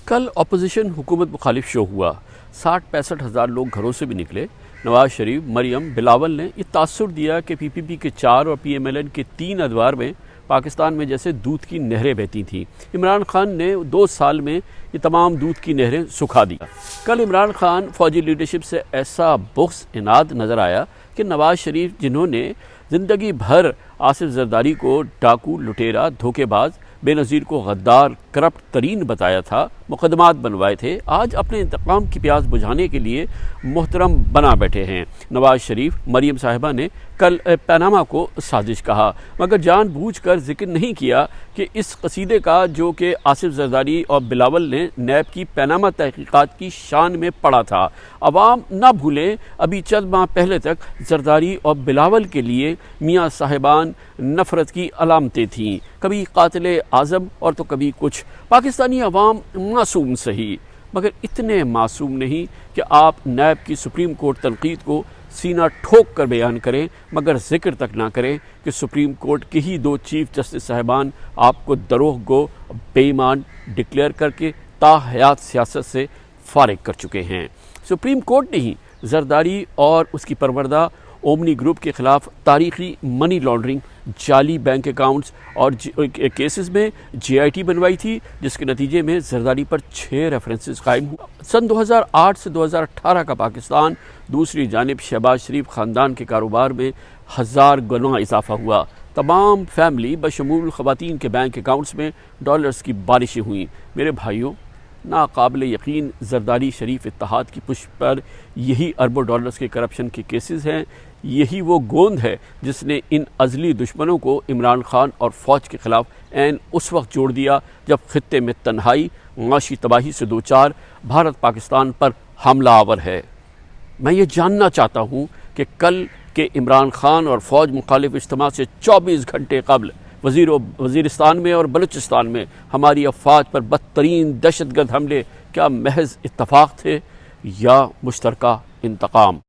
کل اپوزیشن حکومت مخالف شو ہوا 60-65 ہزار لوگ گھروں سے بھی نکلے۔ نواز شریف، مریم، بلاول نے یہ تاثر دیا کہ پی پی پی کے 4 اور پی ایم ایل این کے 3 ادوار میں پاکستان میں جیسے دودھ کی نہریں بہتی تھیں۔ عمران خان نے 2 سال میں یہ تمام دودھ کی نہریں سکھا دی۔ کل عمران خان فوجی لیڈرشپ سے ایسا بغض عناد نظر آیا کہ نواز شریف، جنہوں نے زندگی بھر آصف زرداری کو ڈاکو، لٹیرا، دھوکے باز، بے نظیر کو غدار، کرپٹ ترین بتایا تھا، مقدمات بنوائے تھے، آج اپنے انتقام کی پیاس بجھانے کے لیے محترم بنا بیٹھے ہیں۔ نواز شریف، مریم صاحبہ نے کل پاناما کو سازش کہا، مگر جان بوجھ کر ذکر نہیں کیا کہ اس قصیدے کا جو کہ آصف زرداری اور بلاول نے نیب کی پاناما تحقیقات کی شان میں پڑھا تھا۔ عوام نہ بھولیں، ابھی چند ماہ پہلے تک زرداری اور بلاول کے لیے میاں صاحبان نفرت کی علامتیں تھیں، کبھی قاتل اعظم اور تو کبھی کچھ۔ پاکستانی عوام معصوم سہی، مگر اتنے معصوم نہیں کہ آپ نیب کی سپریم کورٹ تنقید کو سینہ ٹھوک کر بیان کریں، مگر ذکر تک نہ کریں کہ سپریم کورٹ کے ہی 2 چیف جسٹس صاحبان آپ کو دروغ گو، بے ایمان ڈکلیئر کر کے تا حیات سیاست سے فارغ کر چکے ہیں۔ سپریم کورٹ نے ہی زرداری اور اس کی پروردہ اومنی گروپ کے خلاف تاریخی منی لانڈرنگ، جعلی بینک اکاؤنٹس اور کیسز میں جے آئی ٹی بنوائی تھی، جس کے نتیجے میں زرداری پر 6 ریفرنسز قائم ہوا۔ سن 2008 سے 2018 کا پاکستان، دوسری جانب شہباز شریف خاندان کے کاروبار میں 1000 گنا اضافہ ہوا۔ تمام فیملی بشمول خواتین کے بینک اکاؤنٹس میں ڈالرز کی بارشیں ہوئیں۔ میرے بھائیوں، ناقابل یقین زرداری شریف اتحاد کی پشت پر یہی اربوں ڈالرز کے کرپشن کے کیسز ہیں، یہی وہ گوند ہے جس نے ان ازلی دشمنوں کو عمران خان اور فوج کے خلاف عین اس وقت جوڑ دیا جب خطے میں تنہائی، معاشی تباہی سے دوچار بھارت پاکستان پر حملہ آور ہے۔ میں یہ جاننا چاہتا ہوں کہ کل کے عمران خان اور فوج مخالف اجتماع سے 24 گھنٹے قبل وزیرستان میں اور بلوچستان میں ہماری افواج پر بدترین دہشت گرد حملے کیا محض اتفاق تھے یا مشترکہ انتقام؟